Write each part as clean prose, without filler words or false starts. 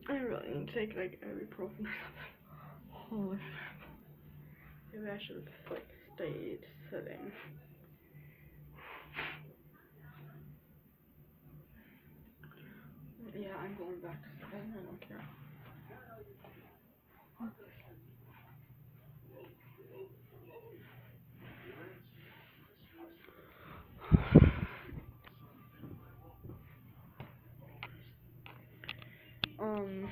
I really need to take like ibuprofen or something. Holy crap. Maybe I should have like stayed sitting. Yeah, I'm going back to sitting. I don't care. Um,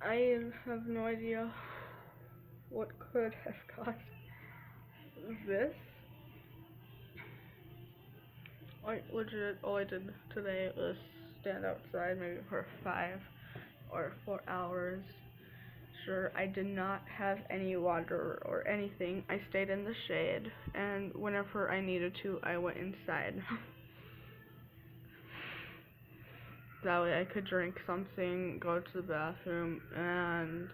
I have no idea what could have caused this. I legit, all I did today was stand outside maybe for 5 or 4 hours. Sure, I did not have any water or anything. I stayed in the shade, and whenever I needed to, I went inside. That way I could drink something, go to the bathroom, and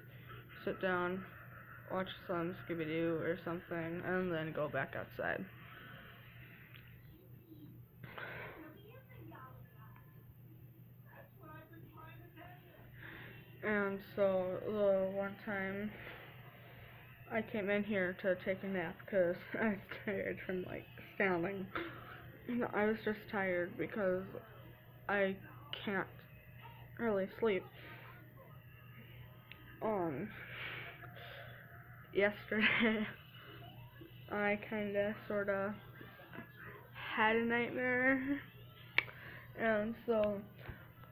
sit down, watch some Scooby-Doo or something, and then go back outside. And so, the one time I came in here to take a nap because I was tired from, like, standing. I was just tired because I can't really sleep. Yesterday, I kinda, sorta had a nightmare, and so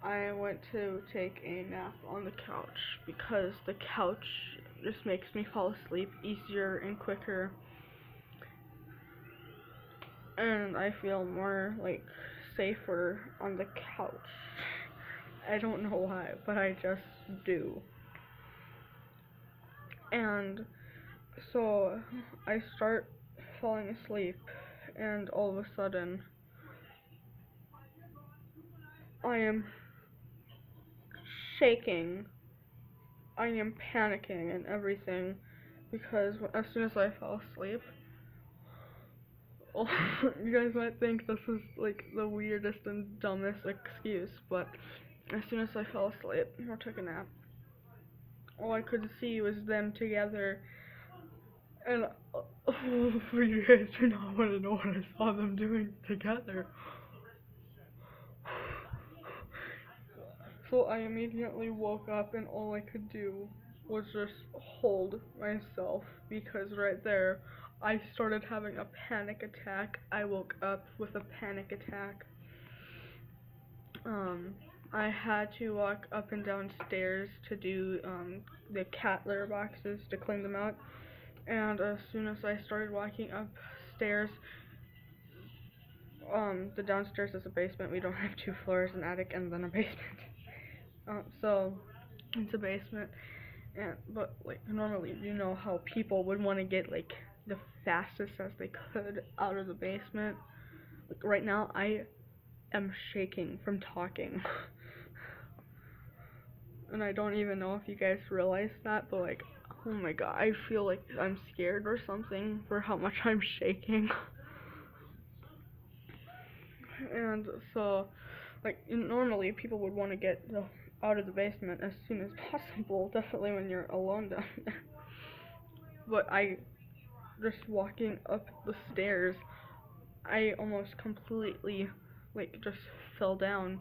I went to take a nap on the couch because the couch just makes me fall asleep easier and quicker, and I feel more like safer on the couch. I don't know why, but I just do. And so I start falling asleep, and all of a sudden I am shaking. I am panicking and everything because as soon as I fell asleep, well, you guys might think this is like the weirdest and dumbest excuse, but as soon as I fell asleep or took a nap, all I could see was them together, and you guys do not want to know what I saw them doing together. So I immediately woke up, and all I could do was just hold myself because right there I started having a panic attack. I woke up with a panic attack. I had to walk up and down stairs to do the cat litter boxes to clean them out. And as soon as I started walking upstairs, the downstairs is a basement. We don't have 2 floors, an attic, and then a basement. So it's a basement, but like normally, you know how people would want to get like the fastest as they could out of the basement. Like right now, I am shaking from talking, and I don't even know if you guys realize that, but like, oh my god, I feel like I'm scared or something for how much I'm shaking. And so, like, normally people would want to get out of the basement as soon as possible, definitely when you're alone down there. But I, just walking up the stairs, I almost completely, like, just fell down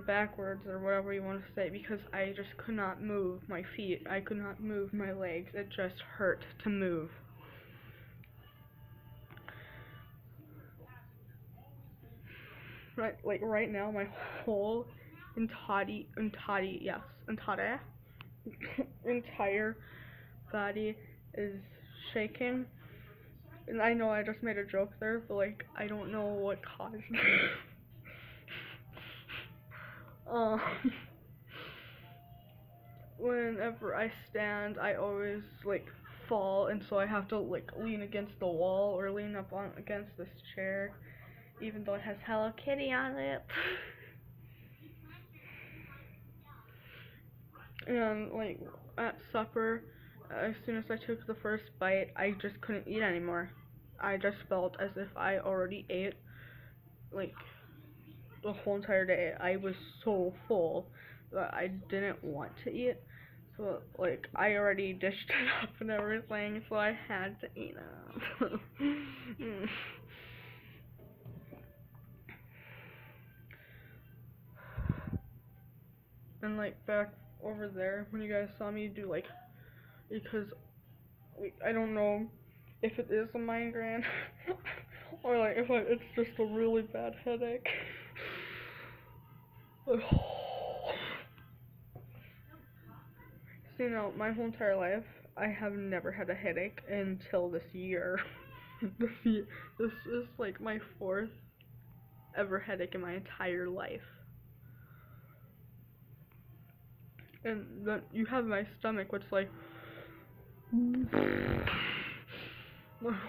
backwards or whatever you want to say because I just could not move my feet. I could not move my legs. It just hurt to move. Right now, my whole entire body is shaking. And I know I just made a joke there, but like I don't know what caused it. um, Whenever I stand, I always like fall, and so I have to like lean against the wall or lean up on against this chair, even though it has Hello Kitty on it. And like at supper, as soon as I took the first bite, I just couldn't eat anymore. I just felt as if I already ate like the whole entire day. I was so full that I didn't want to eat. So like I already dished it up and everything, so I had to eat it. And like back over there, when you guys saw me do like, because I don't know if it is a migraine or like if it's just a really bad headache. So, you know, my whole entire life, I have never had a headache until this year. This is like my fourth ever headache in my entire life. And then you have my stomach, which like,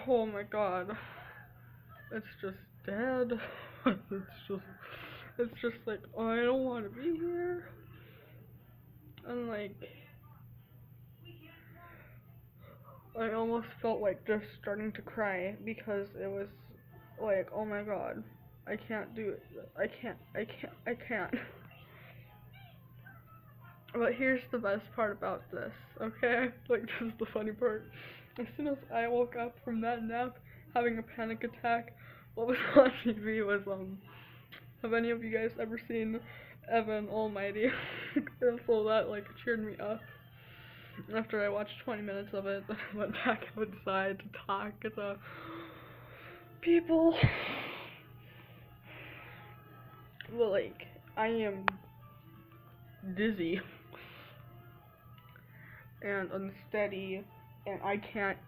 oh my god, it's just dead. It's just like, oh, I don't want to be here. And like, I almost felt like just starting to cry because it was like, oh my god, I can't do it. I can't. But here's the best part about this, okay? Like, this is the funny part. As soon as I woke up from that nap, having a panic attack, what was on TV was, have any of you guys ever seen Evan Almighty? And so that, like, cheered me up. After I watched 20 minutes of it, then I went back outside to talk to people. But, like, I am dizzy and unsteady, and I can't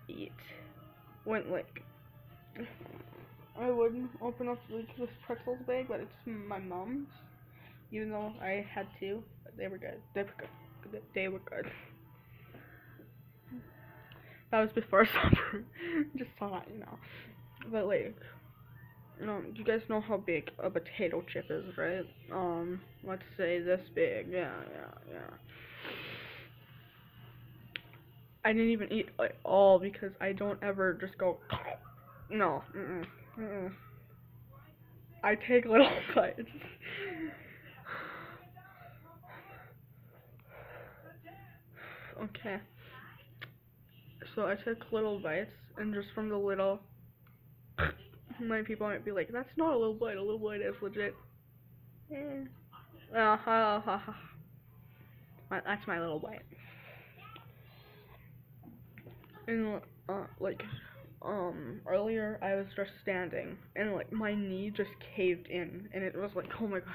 eat. When, like, I would open up like this pretzels bag, but it's my mom's. Even though I had to, but they were good. They were good. That was before supper. Just thought, you know. But like, you guys know how big a potato chip is, right? Let's say this big. Yeah. I didn't even eat like all because I don't ever just go. No. I take little bites. Okay. So I took little bites, and just from the little, many people might be like, "That's not a little bite. A little bite is legit." That's my little bite. And like, earlier I was just standing, and like my knee just caved in, and it was like, oh my god.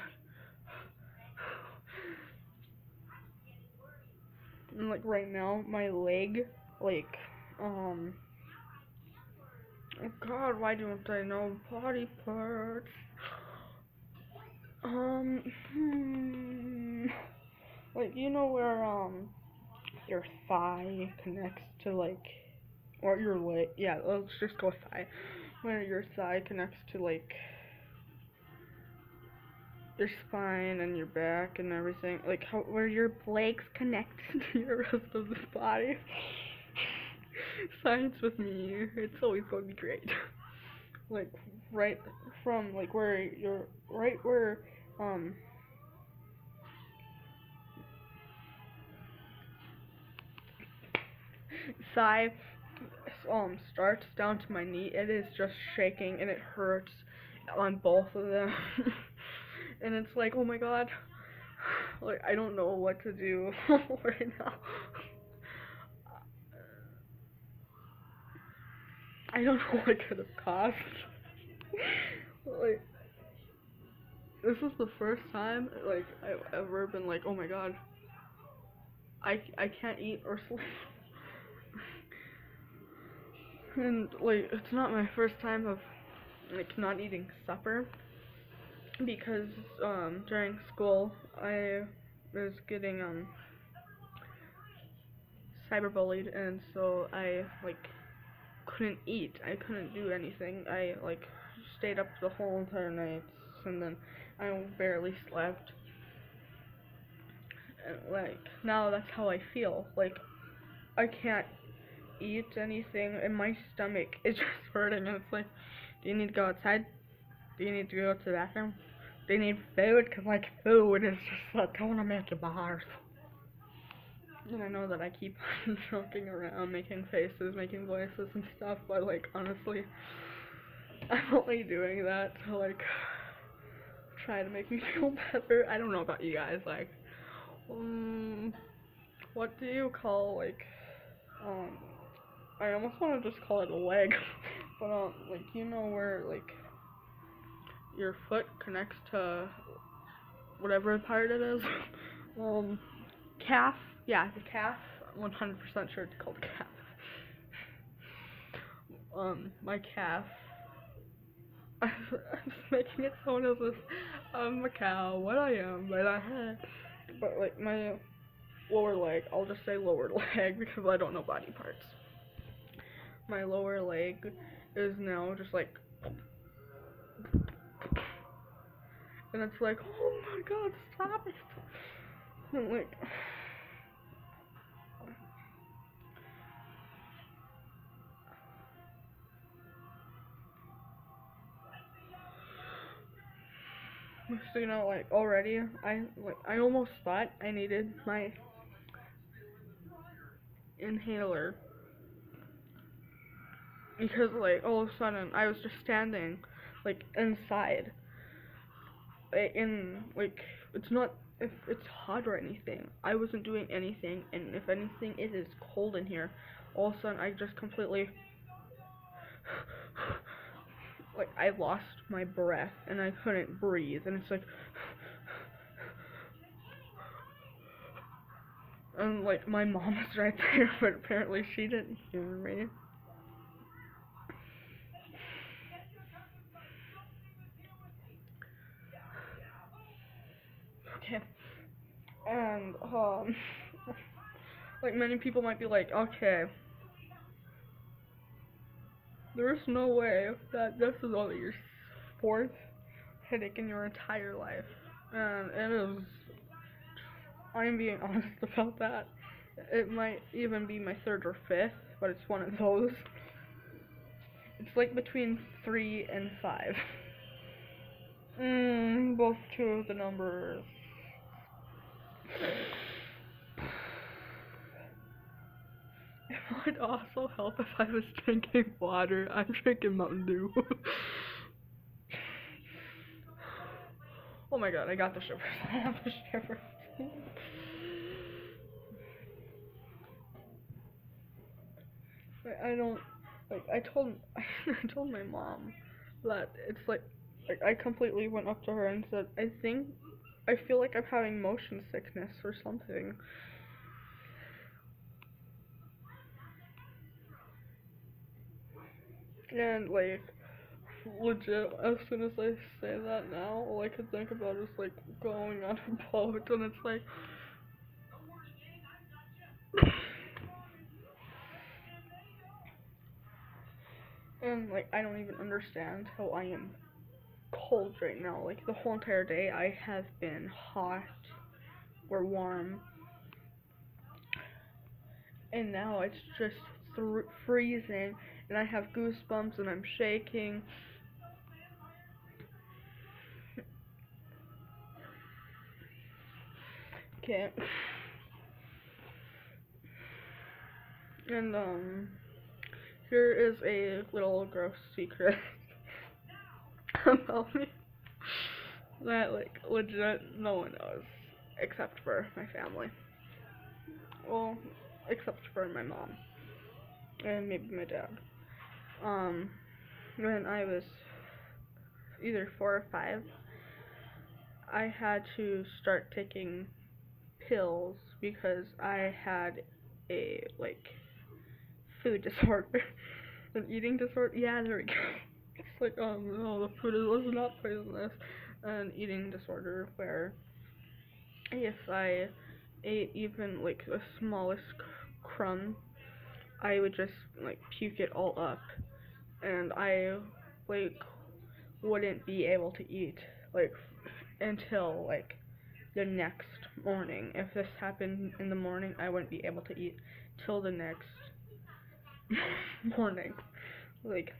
And like right now, my leg, like, oh god, why don't I know body parts? Like, you know where, your thigh connects to, like, or your leg, yeah, let's just go thigh, where your thigh connects to, like, your spine and your back and everything, like, where your legs connect to your rest of the body. Science with me, it's always going to be great. Like, right from, like, where you're, right where, thigh, starts down to my knee, it is just shaking, and it hurts on both of them. And it's like, oh my god, like, I don't know what to do right now. I don't know what it could have cost. Like, this is the first time, like, I've ever been like, oh my god, I can't eat or sleep. And, like, it's not my first time of, like, not eating supper, because, during school, I was getting, cyberbullied, and so I, like, couldn't eat, I couldn't do anything, I, like, stayed up the whole entire night, and then I barely slept, and, like, now that's how I feel, like, I can't eat anything and my stomach is just hurting and it's like, do you need to go outside? Do you need to go to the bathroom? Do you need food? Cause like food is just like, I wanna make you bars. And I know that I keep joking around, making faces, making voices and stuff, but like honestly, I'm only doing that to like try to make me feel better. I don't know about you guys, like, what do you call like, um, I almost want to just call it a leg, but like you know where like your foot connects to whatever part it is, calf. Yeah, the calf. 100% sure it's called calf. My calf. I'm just making it sound as if I'm a cow, what I am, but but like my lower leg, I'll just say lower leg because I don't know body parts. My lower leg is now just like, and it's like, oh my god, stop it. And like, so you know, like already, I almost thought I needed my inhaler because like all of a sudden I was just standing like inside in like it's not if it's hot or anything. I wasn't doing anything, and if anything, it is cold in here. All of a sudden, I just completely like I lost my breath and I couldn't breathe, and it's like, and like my mom was right there, but apparently she didn't hear me. Okay, and like many people might be like, okay, there's no way that this is only your fourth headache in your entire life, and it is. I'm being honest about that. It might even be my third or fifth, but it's one of those. It's like between 3 and 5. Both two of the numbers. It would also help if I was drinking water. I'm drinking Mountain Dew. Oh my god, I got the shivers. I have the shivers. I don't like. I told my mom that it's like I completely went up to her and said, I feel like I'm having motion sickness or something. And like legit, as soon as I say that now, all I can think about is like going on a boat, and it's like. And like I don't even understand how I am cold right now. Like the whole entire day I have been hot or warm, and now it's just freezing, and I have goosebumps and I'm shaking. Okay. And here is a little gross secret about me that like legit no one knows except for my family. Well, except for my mom and maybe my dad. When I was either 4 or 5, I had to start taking pills because I had a like food disorder, an eating disorder. Yeah, there we go. It's like, no, the food was not poisonous. An eating disorder where if I ate even like the smallest crumb, I would just like puke it all up, and I like wouldn't be able to eat like until like the next morning. If this happened in the morning, I wouldn't be able to eat till the next morning. Like,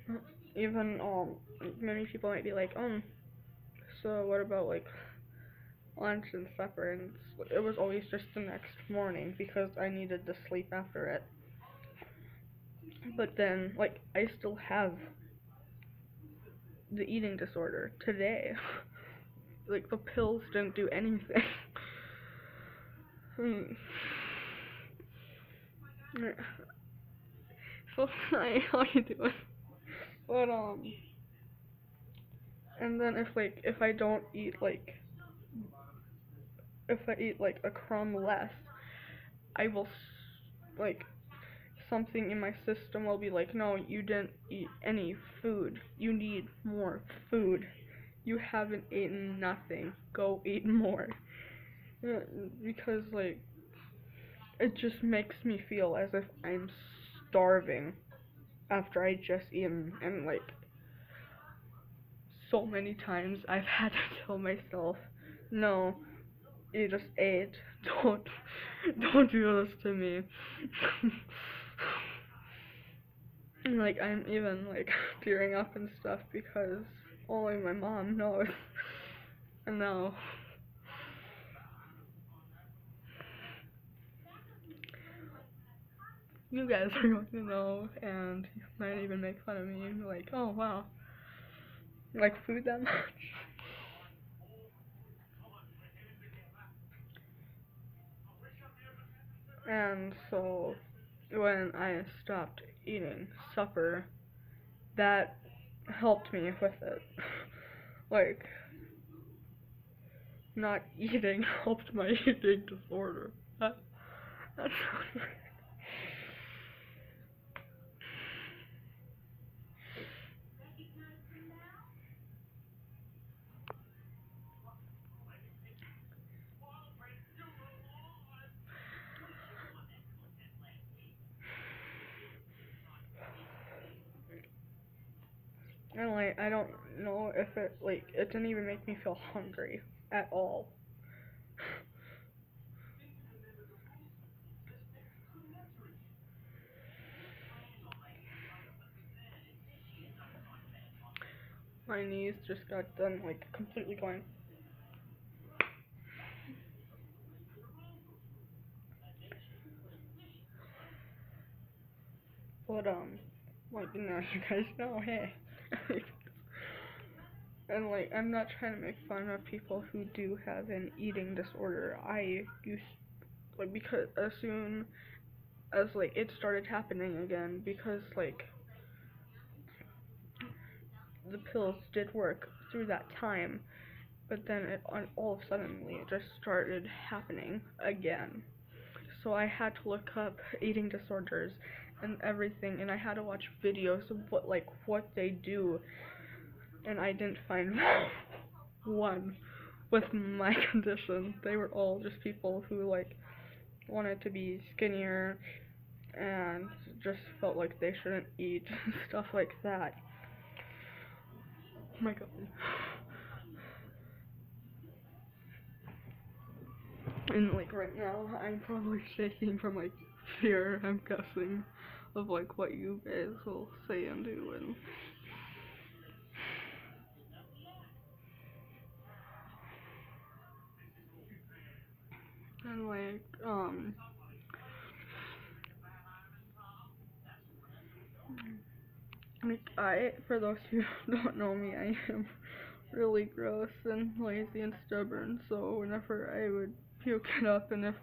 even, many people might be like, so what about, like, lunch and supper? And it was always just the next morning because I needed to sleep after it. But then, like, I still have the eating disorder today. Like, the pills didn't do anything. So, hi, how you doing? But, and then if I don't eat, like, if I eat, like, a crumb less, I will, like, something in my system will be like, no, you didn't eat any food. You need more food. You haven't eaten nothing. Go eat more. Because, like, it just makes me feel as if I'm starving after I just eaten. And, like, so many times I've had to tell myself, no, you just ate. Don't do this to me. And, like, I'm even, like, tearing up and stuff because only my mom knows. And now, you guys are going to know, and you might even make fun of me, like, oh wow, you like food that much? And so, when I stopped eating supper, that helped me with it. Like, not eating helped my eating disorder. That's and, like, I don't know if it, like, it didn't even make me feel hungry at all. My knees just got done, like, completely going. But, like, now you guys know, hey. And, like, I'm not trying to make fun of people who do have an eating disorder. I used, like, because as soon as, like, it started happening again, because, like, the pills did work through that time, but then it all of a sudden it just started happening again. So I had to look up eating disorders and everything, and I had to watch videos of what they do, and I didn't find one with my condition. They were all just people who, like, wanted to be skinnier and just felt like they shouldn't eat, stuff like that. Oh my god. And, like, right now, I'm probably shaking from, like, fear, I'm guessing, of, like, what you guys will say and do, and like, for those who don't know me, I am really gross and lazy and stubborn, so whenever I would puke it up, and if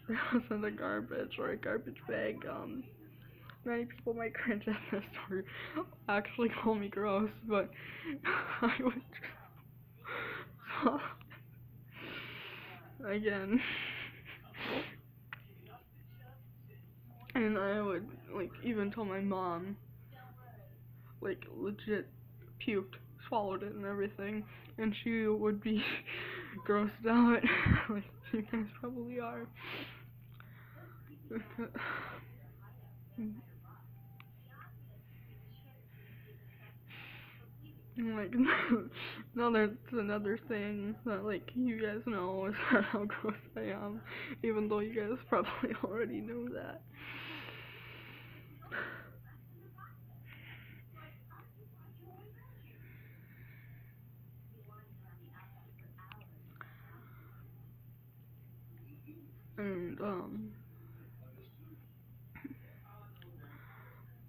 it was in the garbage or a garbage bag, many people might cringe at this or actually call me gross, but I would just again. And I would, like, even tell my mom, like, legit puked, swallowed it and everything, and she would be grossed out, like you guys probably are. And, like, another thing that, like, you guys know is how gross I am, even though you guys probably already knew that.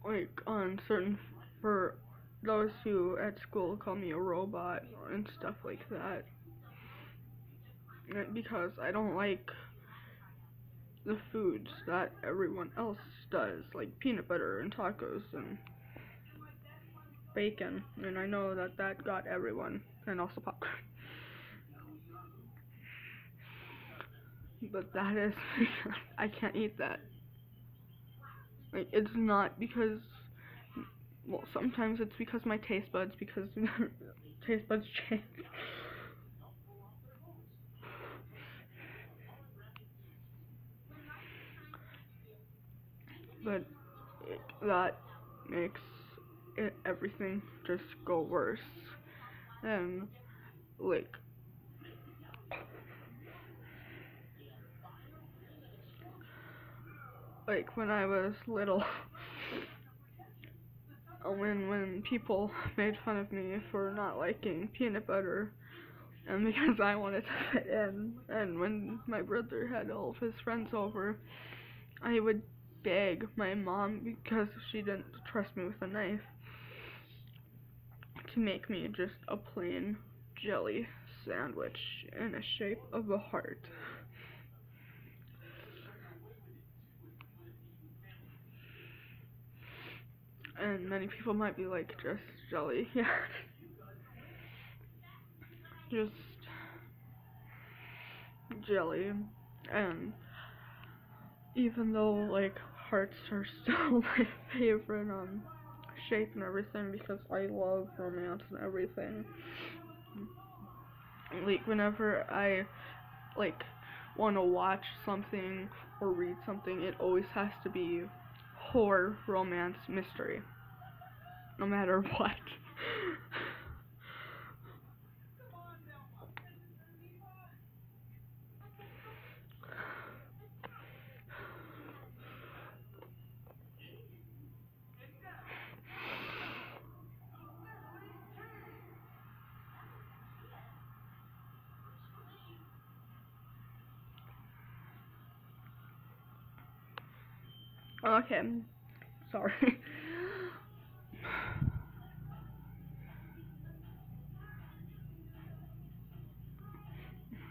like on certain for those who at school call me a robot and stuff like that. Because I don't like the foods that everyone else does, like peanut butter and tacos and bacon, and I know that that got everyone, and also popcorn. But that is I can't eat that. Like, it's not because, well, sometimes it's because my taste buds, because taste buds change. But that makes everything just go worse. And, like when I was little, when people made fun of me for not liking peanut butter, and because I wanted to fit in, and when my brother had all of his friends over, I would beg my mom, because she didn't trust me with a knife, to make me just a plain jelly sandwich in the shape of a heart. And many people might be like, just jelly. Yeah. Just jelly. And even though, like, hearts are still my favorite shape and everything, because I love romance and everything. Like, whenever I, like, want to watch something or read something, it always has to be horror, romance, mystery. No matter what. Okay. Sorry.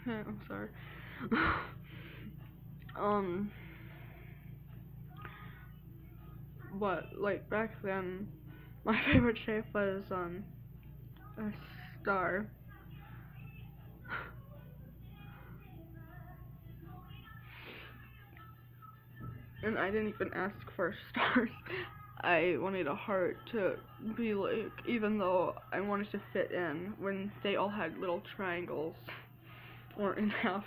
I'm sorry. um, but like back then, my favorite shape was a star. And I didn't even ask for stars. I wanted a heart to be like, even though I wanted to fit in when they all had little triangles or in half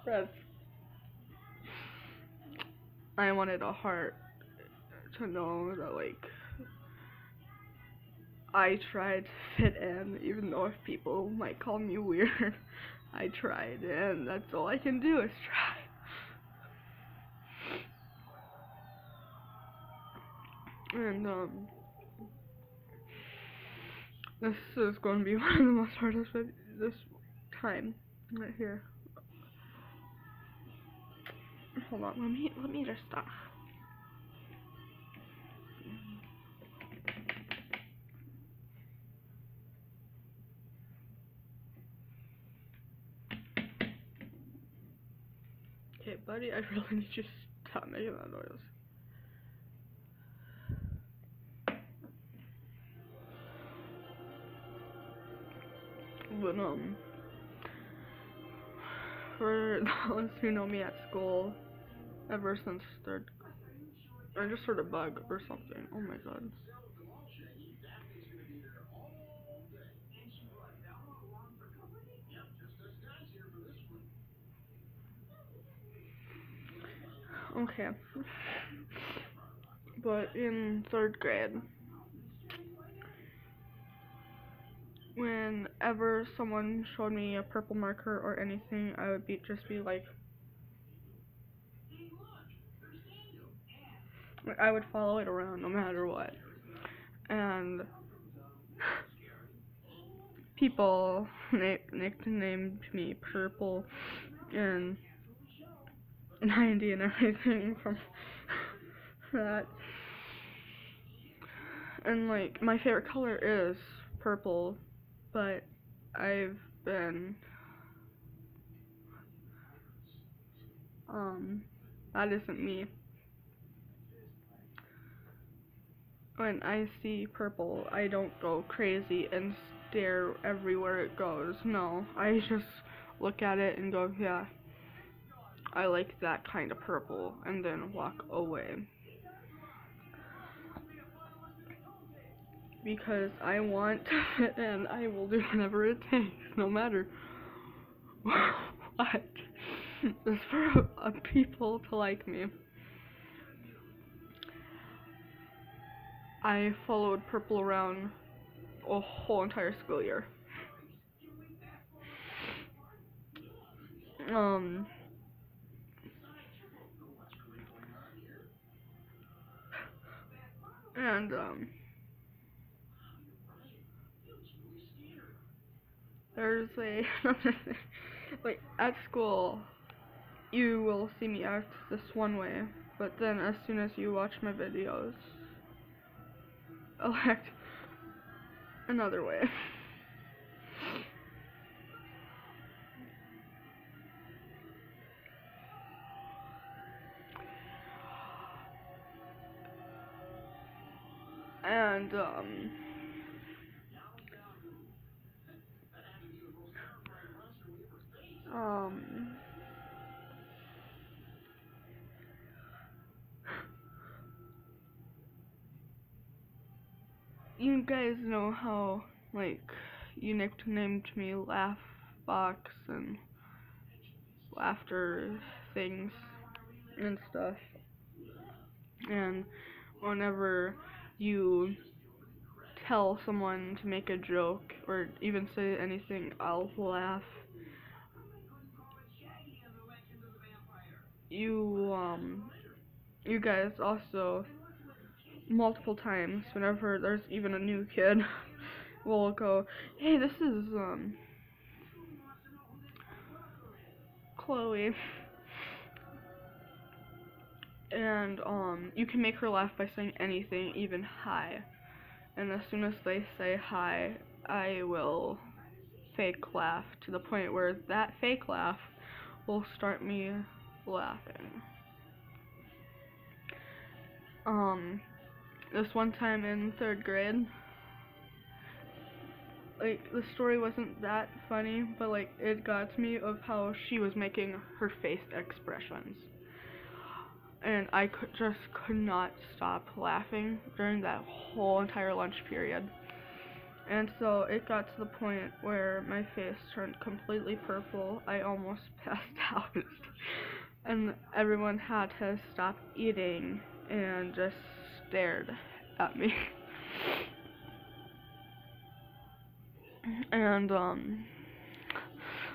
breadth. I wanted a heart to know that, like, I tried to fit in, even though if people might call me weird. I tried, and that's all I can do is try. And this is going to be one of the most hardest this time right here. Hold on, let me just stop. Okay, buddy, I really need you to stop making that noise. But for those who know me at school, ever since third, I just heard a bug or something. Oh my god. Okay. But in third grade, whenever someone showed me a purple marker or anything, I would just be like, I would follow it around no matter what. And people nicknamed me Purple and 90 and everything from that. And like my favorite color is purple, but I've been that isn't me. When I see purple, I don't go crazy and stare everywhere it goes. No, I just look at it and go, yeah, I like that kind of purple, and then walk away. Because I want to fit in, I will do whatever it takes, no matter what, just for people to like me. I followed purple around a whole entire school year. Um, and there's a like at school, you will see me act this one way, but then as soon as you watch my videos, I'll act another way. And um you guys know how like you nicknamed me Laugh Box and Laughter things and stuff. And whenever you tell someone to make a joke or even say anything, I'll laugh. You guys also multiple times whenever there's even a new kid will go, "Hey, this is Chloe." And you can make her laugh by saying anything, even hi. And as soon as they say hi, I will fake laugh to the point where that fake laugh will start me laughing. This one time in 3rd grade, like the story wasn't that funny, but like it got to me of how she was making her face expressions. And I could not stop laughing during that whole entire lunch period. And so it got to the point where my face turned completely purple. I almost passed out. And everyone had to stop eating and just stared at me. And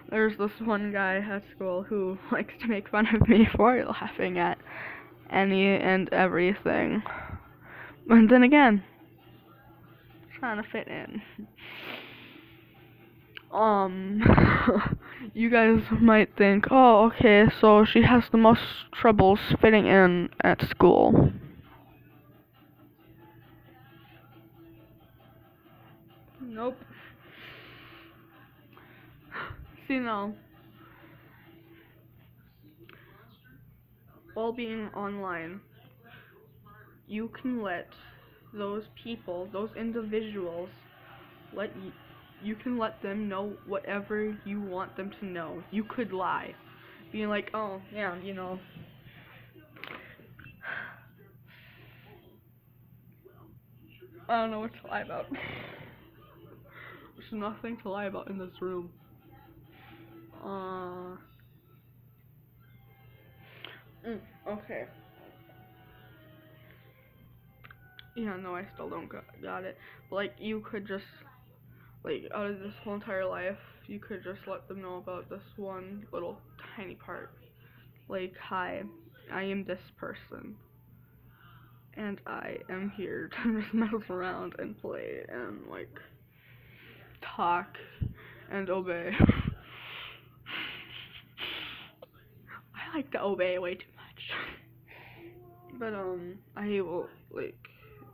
there's this one guy at school who likes to make fun of me for laughing at any and everything. And then again, trying to fit in. You guys might think, oh, okay, so she has the most troubles fitting in at school. Nope. See, now, while being online, you can let those people, those individuals, you can let them know whatever you want them to know. You could lie, being like, oh yeah, I don't know what to lie about. There's nothing to lie about in this room. Okay. Yeah, no, I still don't got it. But, like, you could just, like, out of this whole entire life, you could just let them know about this one little tiny part. Like, hi, I am this person. And I am here to just mess around and play and, like, talk and obey. I like to obey way too much. But, I will, like,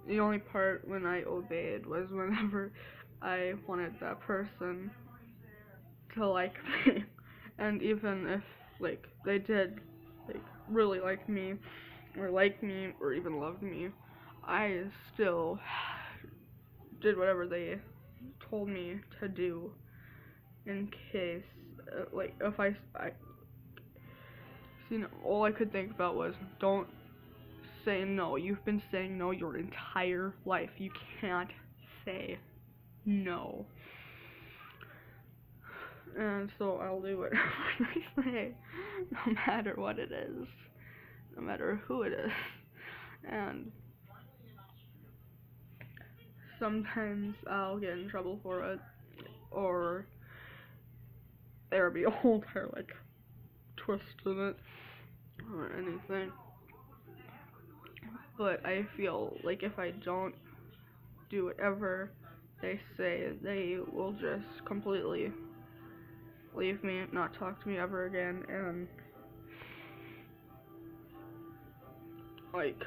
the only part when I obeyed was whenever I wanted that person to like me. And even if like they did like really like me or even loved me, I still did whatever they told me to do in case like if I all I could think about was don't say no. You've been saying no your entire life. You can't say no. And so I'll do whatever I say, no matter what it is, no matter who it is. And sometimes I'll get in trouble for it, or there'll be a whole entire like twist in it, or anything. But I feel like if I don't do whatever they say, they will just completely leave me, not talk to me ever again, and like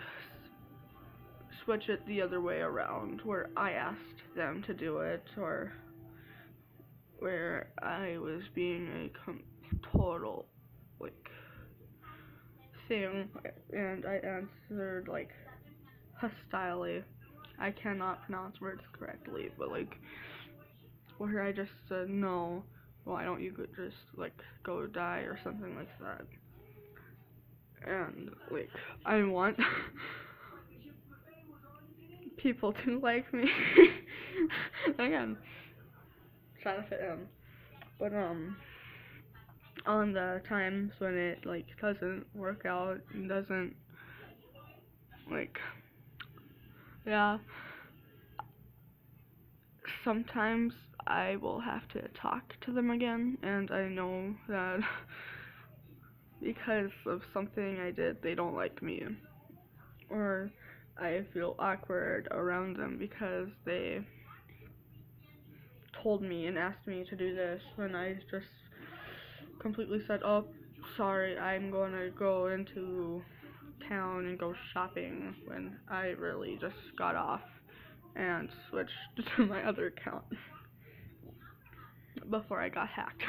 switch it the other way around, where I asked them to do it, or where I was being a total like thing, and I answered like hostilely. I cannot pronounce words correctly, but like where I just said no, why don't you just like go die or something like that. And like I want people to like me. Again, trying to fit in. But on the times when it like doesn't work out and doesn't like yeah, sometimes I will have to talk to them again, and I know that because of something I did they don't like me, or I feel awkward around them because they told me and asked me to do this when I just completely said, oh, sorry, I'm gonna go into town and go shopping, when I really just got off and switched to my other account before I got hacked.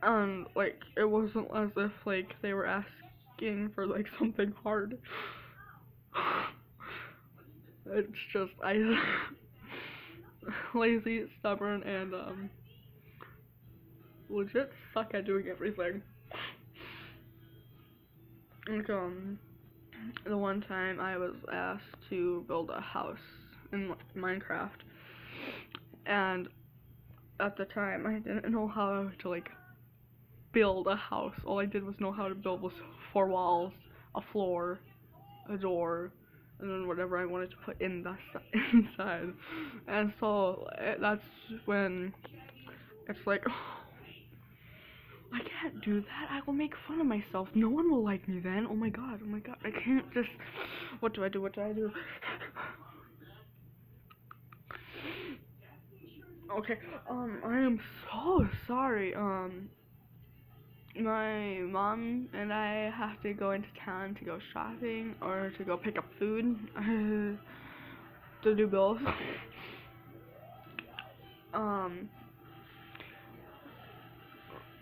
And like it wasn't as if like they were asking for like something hard. It's just I lazy, stubborn, and legit suck at doing everything. Like the one time I was asked to build a house in Minecraft, and at the time I didn't know how to like build a house. All I did was know how to build was 4 walls, a floor, a door, and then whatever I wanted to put in the inside. And so that's when it's like, oh, I can't do that. I will make fun of myself. No one will like me then. Oh my god. I can't just. What do I do? Okay. I am so sorry. My mom and I have to go into town to go shopping or to go pick up food. To do both.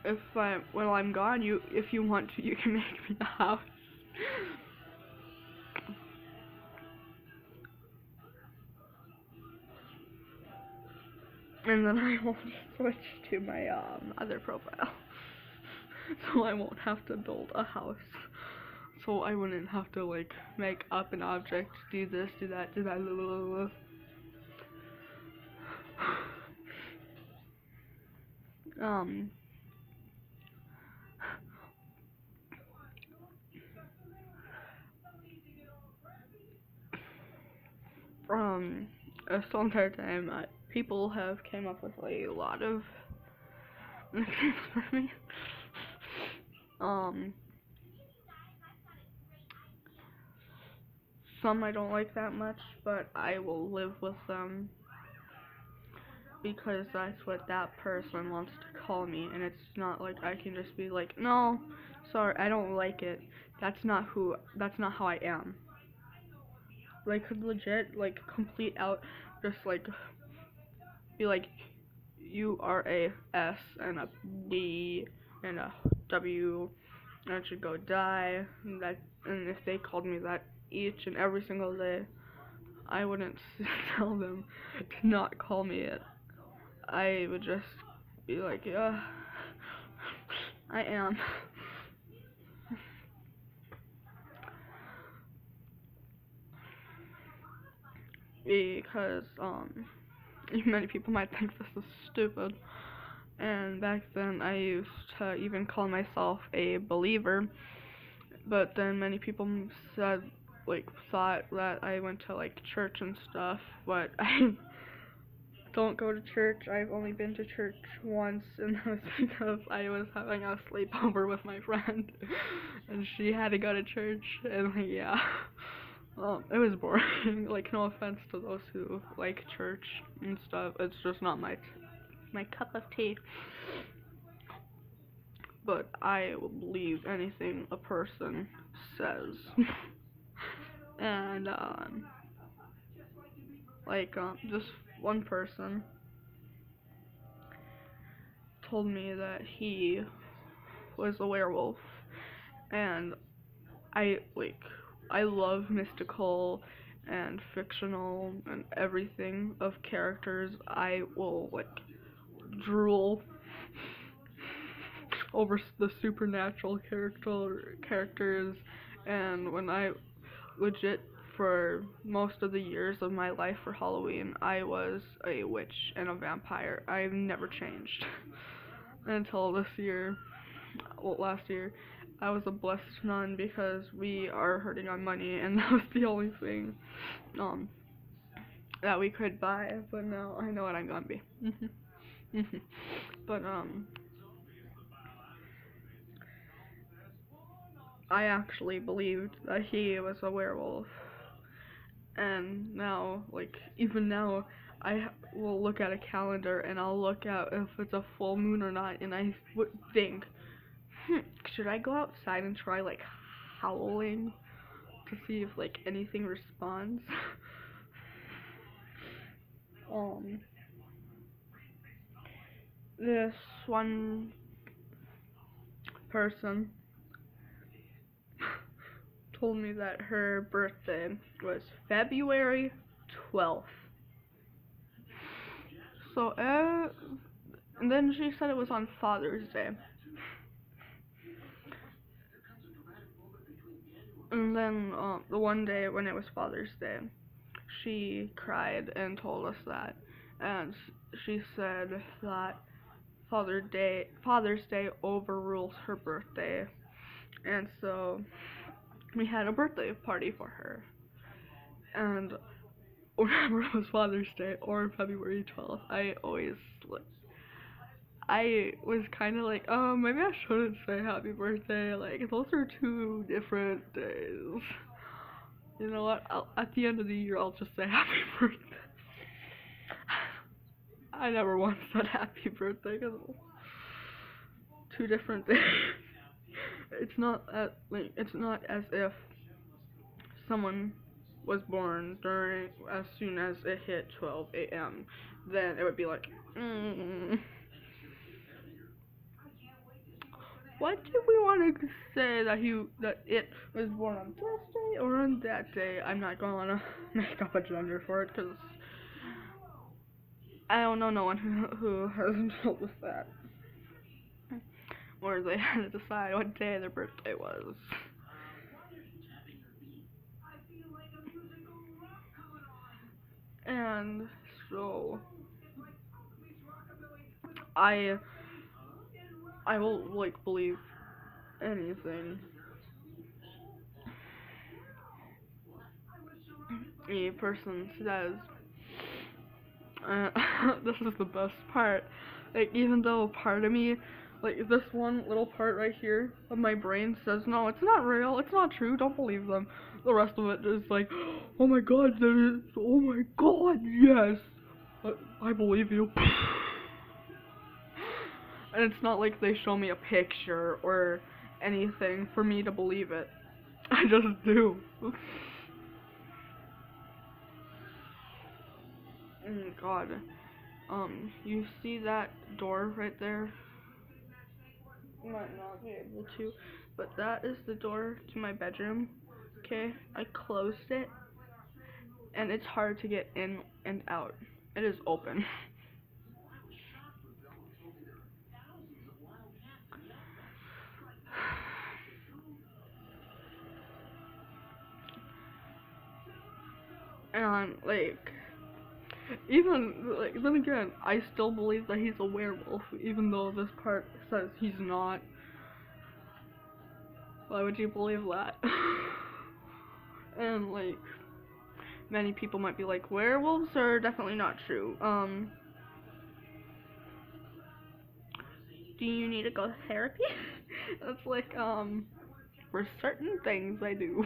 If while I'm gone, if you want to, you can make me a house. And then I will switch to my other profile, so I won't have to build a house. So I wouldn't have to like make up an object, do this, do that, do that. Blah, blah, blah. This whole entire time, people have came up with a lot of nicknames for me. Some I don't like that much, but I will live with them because that's what that person wants to call me, and it's not like I can just be like, no, sorry, I don't like it. That's not how I am. Like, could legit, like, complete out, just, like, be like, you are a S and a D and a W, and I should go die, and if they called me that each and every single day, I wouldn't tell them to not call me it. I would just be like, yeah, I am. Because, many people might think this is stupid. And back then I used to even call myself a believer. But then many people said, like, thought that I went to, like, church and stuff. But I don't go to church. I've only been to church once, and that was because I was having a sleepover with my friend. And she had to go to church, and, like, yeah. It was boring. Like, no offense to those who like church and stuff. It's just not my cup of tea. But I will believe anything a person says. And this one person told me that he was a werewolf, and I love mystical and fictional and everything of characters. I will, like, drool over the supernatural characters, and when I legit, for most of the years of my life for Halloween, I was a witch and a vampire. I've never changed until this year. Well, last year, I was a blessed nun because we are hurting on money, and that was the only thing that we could buy. But now I know what I'm gonna be. But I actually believed that he was a werewolf, and now, like, even now, I will look at a calendar and I'll look at if it's a full moon or not, and I would think, should I go outside and try, like, howling to see if, like, anything responds? This one person told me that her birthday was February 12th. So, and then she said it was on Father's Day. And then, the one day when it was Father's Day, she cried and told us that. And she said that Father's Day overrules her birthday. And so, we had a birthday party for her. And whenever it was Father's Day or February 12th, I was kind of like, maybe I shouldn't say happy birthday. Like, those are two different days. You know what? At the end of the year, I'll just say happy birthday. I never once said happy birthday because two different days. It's not as if someone was born as soon as it hit 12 a.m. Then it would be like, what do we want to say that it was born on this day or on that day? I'm not gonna make up a gender for it because I don't know no one who has dealt with that, where they had to decide what day their birthday was. And so I will, like, believe anything a person says. This is the best part. Like, even though part of me, like, this one little part right here of my brain says, no, it's not real, it's not true, don't believe them. The rest of it is like, oh my god, oh my god, yes, I believe you. And it's not like they show me a picture or anything for me to believe it. I just do. Oh God. You see that door right there? You might not be able to, but that is the door to my bedroom. Okay, I closed it, and it's hard to get in and out. It is open. And like, even like then again, I still believe that he's a werewolf, even though this part says he's not. Why would you believe that? And like, many people might be like, werewolves are definitely not true. Do you need to go to therapy? That's like, for certain things I do.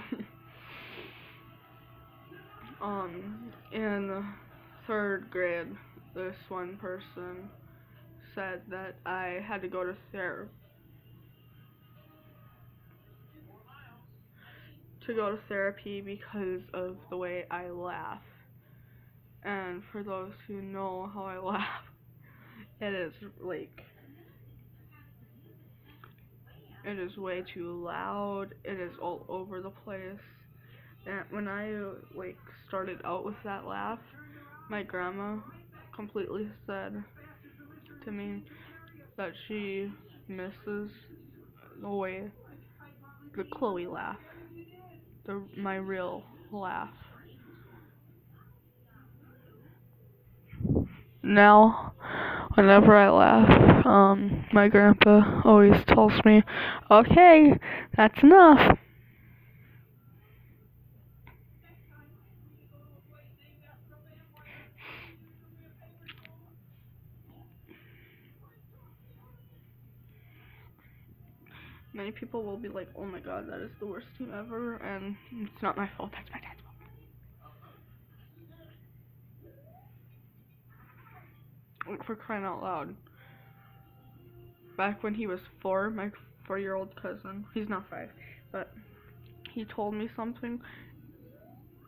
In third grade, this one person said that I had to go to therapy because of the way I laugh. And for those who know how I laugh, it is like, it is way too loud, it is all over the place. And when I like started out with that laugh, my grandma completely said to me that she misses the way the Chloe laugh, my real laugh. Now, whenever I laugh, my grandpa always tells me, "Okay, that's enough." Many people will be like, "Oh my God, that is the worst team ever," and it's not my fault. That's my dad's fault. For crying out loud. Back when he was 4, my 4-year-old cousin, he's not 5, but he told me something,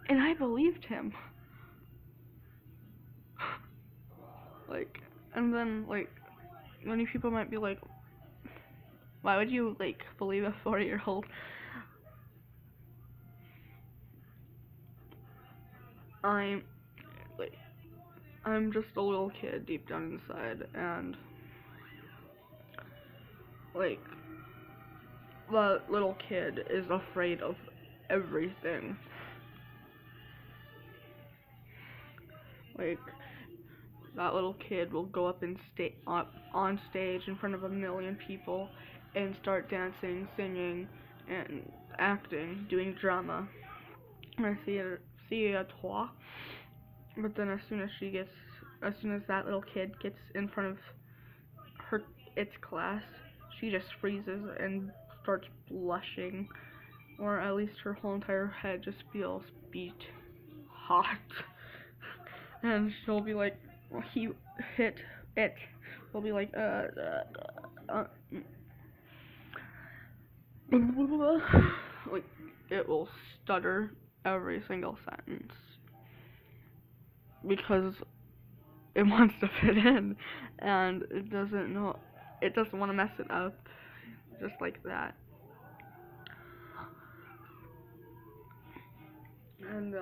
and I believed him. Like, and then, like, many people might be like, why would you, like, believe a 4-year-old? I'm, like, I'm just a little kid deep down inside, and, like, the little kid is afraid of everything. Like, that little kid will go up and on stage in front of a million people and start dancing, singing, and acting, doing drama. Theater. But then as soon as that little kid gets in front of its class, she just freezes and starts blushing, or at least her whole entire head just feels beat hot. And she'll be like, well, he hit it. She'll be like, like, it will stutter every single sentence because it wants to fit in, and it doesn't want to mess it up, just like that. And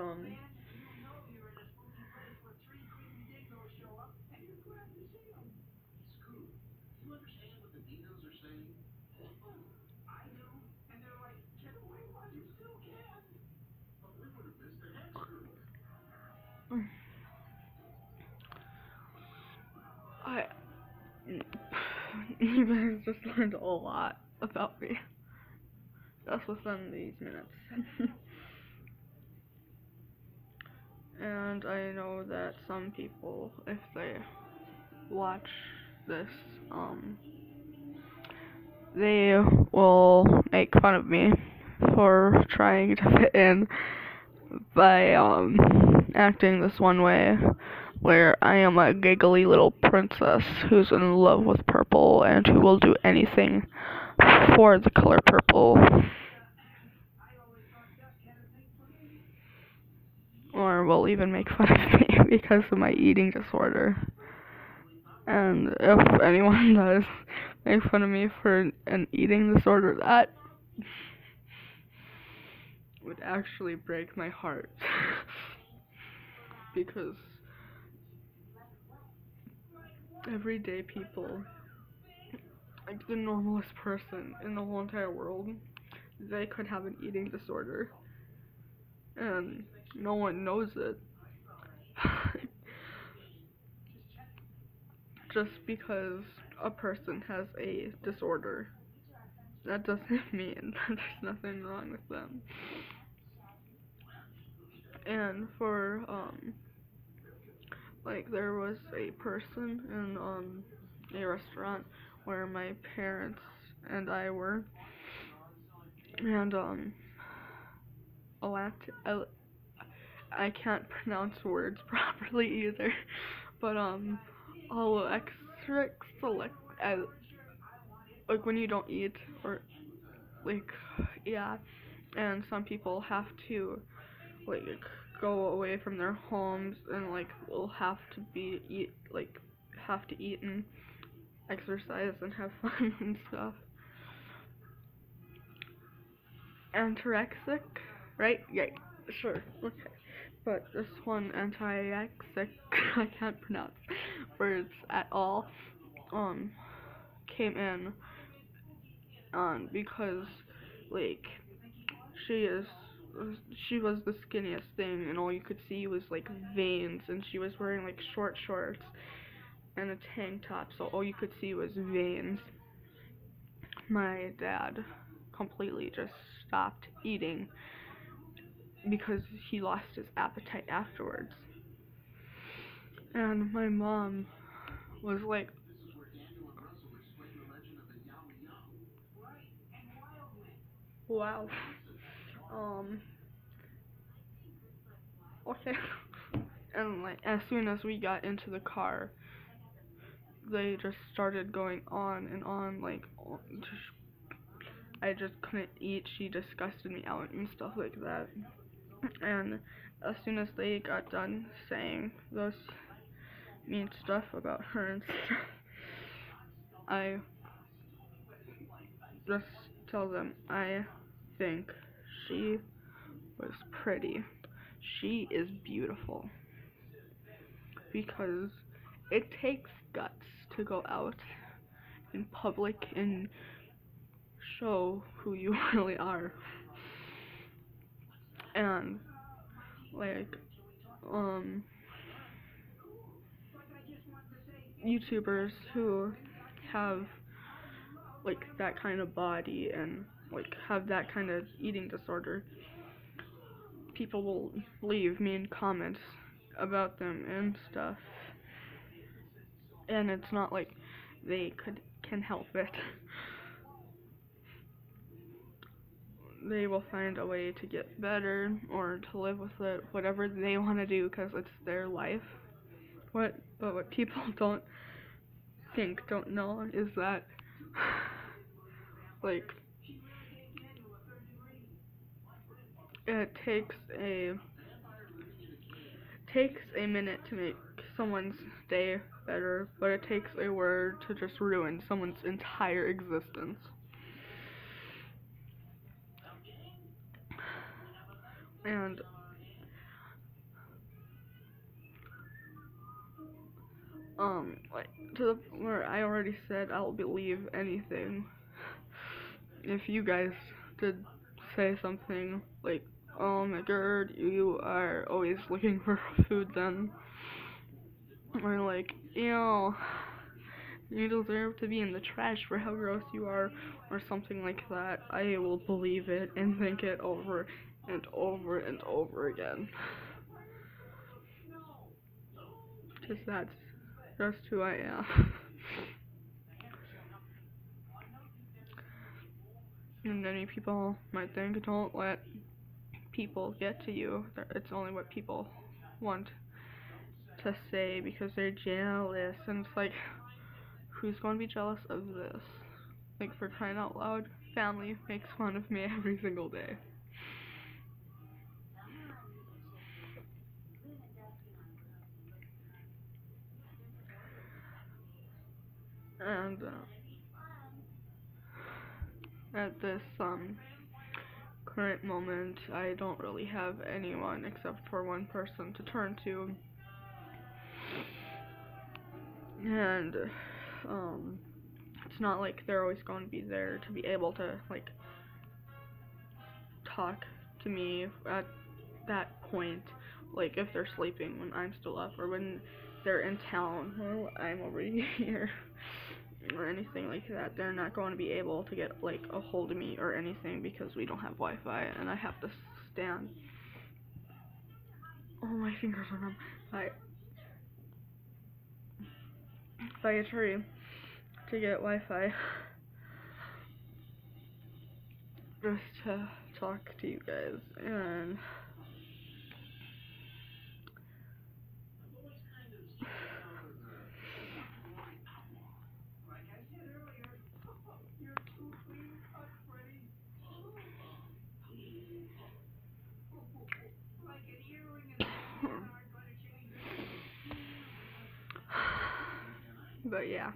you guys just learned a lot about me just within these minutes. And I know that some people, if they watch this, they will make fun of me for trying to fit in by acting this one way, where I am a giggly little princess who's in love with purple and who will do anything for the color purple, or will even make fun of me because of my eating disorder. And if anyone does make fun of me for an eating disorder, that would actually break my heart. Because everyday people, like the normalest person in the whole entire world, they could have an eating disorder. And no one knows it. Just because a person has a disorder, that doesn't mean that there's nothing wrong with them. And for, like, there was a person in a restaurant where my parents and I were, and, I can't pronounce words properly either, but, alexic select, like when you don't eat, or, like, yeah, and some people have to, like, go away from their homes and, like, will have to have to eat and exercise and have fun and stuff. Anorexic, right? Yeah, sure, okay. But this one, anti-axic, I can't pronounce words at all, came in, because, like, she is, she was the skinniest thing, and all you could see was, like, veins, and she was wearing, like, short shorts and a tank top, so all you could see was veins. My dad completely just stopped eating because he lost his appetite afterwards. And my mom was like, wow, okay. And, like, as soon as we got into the car, they just started going on and on, like, I just couldn't eat, she disgusted me out and stuff like that. And as soon as they got done saying those mean stuff about her and stuff, I just tell them I think she was pretty. She is beautiful. Because it takes guts to go out in public and show who you really are. And, like, YouTubers who have, like, that kind of body and, like, have that kind of eating disorder, people will leave mean comments about them and stuff. And it's not like they can help it. They will find a way to get better or to live with it, whatever they want to do, because it's their life. But what people don't know is that, like, it takes a minute to make someone's day better, but it takes a word to just ruin someone's entire existence. And like, to the where I already said I'll believe anything. If you guys did say something like, oh my god, you are always looking for food then, or like, ew, you deserve to be in the trash for how gross you are, or something like that, I will believe it and think it over and over and over again. Because that's just who I am. And many people might think, don't let people get to you. It's only what people want to say because they're jealous. And it's like, who's going to be jealous of this? Like, for crying out loud, family makes fun of me every single day. And at this current moment, I don't really have anyone except for one person to turn to. And it's not like they're always going to be there to be able to like talk to me at that point, like if they're sleeping when I'm still up, or when they're in town while I'm over here, or anything like that. They're not going to be able to get like a hold of me or anything because we don't have Wi-Fi, and I have to stand. Oh, my fingers are numb. By a tree to get Wi-Fi, just to talk to you guys. And but yeah.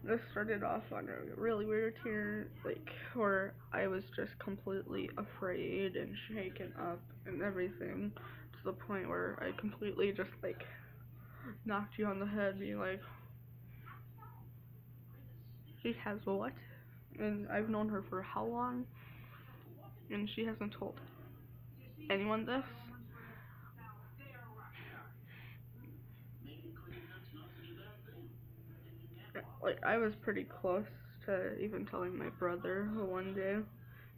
This started off on a really weird tier, like, where I was just completely afraid and shaken up and everything, to the point where I completely just, like, knocked you on the head, being like, she has what? And I've known her for how long? And she hasn't told anyone this? Like, I was pretty close to even telling my brother one day,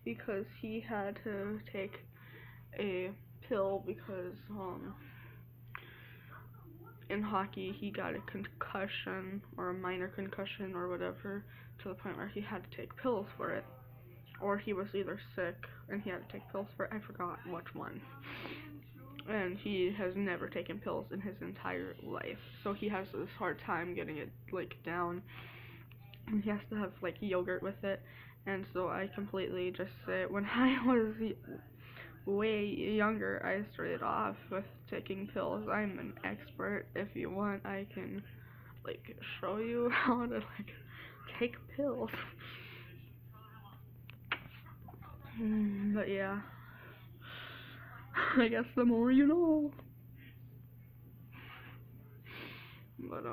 because he had to take a pill because in hockey he got a concussion, or a minor concussion or whatever, to the point where he had to take pills for it, or he was either sick and he had to take pills for it. I forgot which one. And he has never taken pills in his entire life, so he has this hard time getting it like down, and he has to have like yogurt with it. And so I completely just say, when I was way younger, I started off with taking pills. I'm an expert. If you want, I can like show you how to like take pills. But yeah, I guess the more you know. But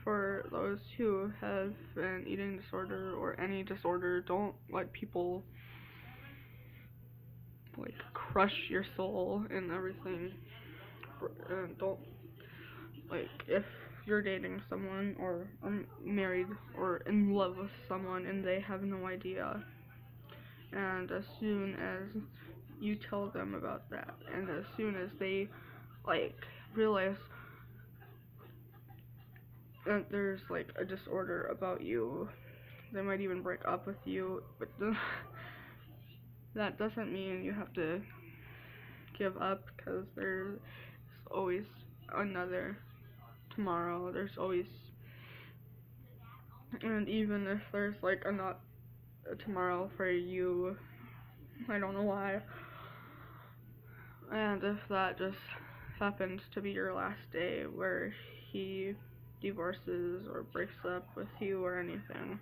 for those who have an eating disorder or any disorder, don't let people like crush your soul and everything. And don't, like, if you're dating someone or married or in love with someone and they have no idea, and as soon as you tell them about that, and as soon as they like realize that there's like a disorder about you, they might even break up with you. But that doesn't mean you have to give up, because there's always another tomorrow. There's always, and even if there's like not a tomorrow for you, I don't know why. And if that just happens to be your last day where he divorces or breaks up with you or anything,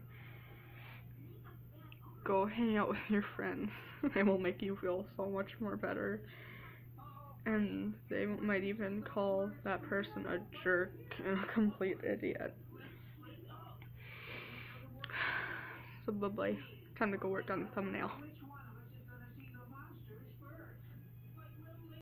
go hang out with your friends. It will make you feel so much more better. And they might even call that person a jerk and a complete idiot. So bye bye. Time to go work on the thumbnail.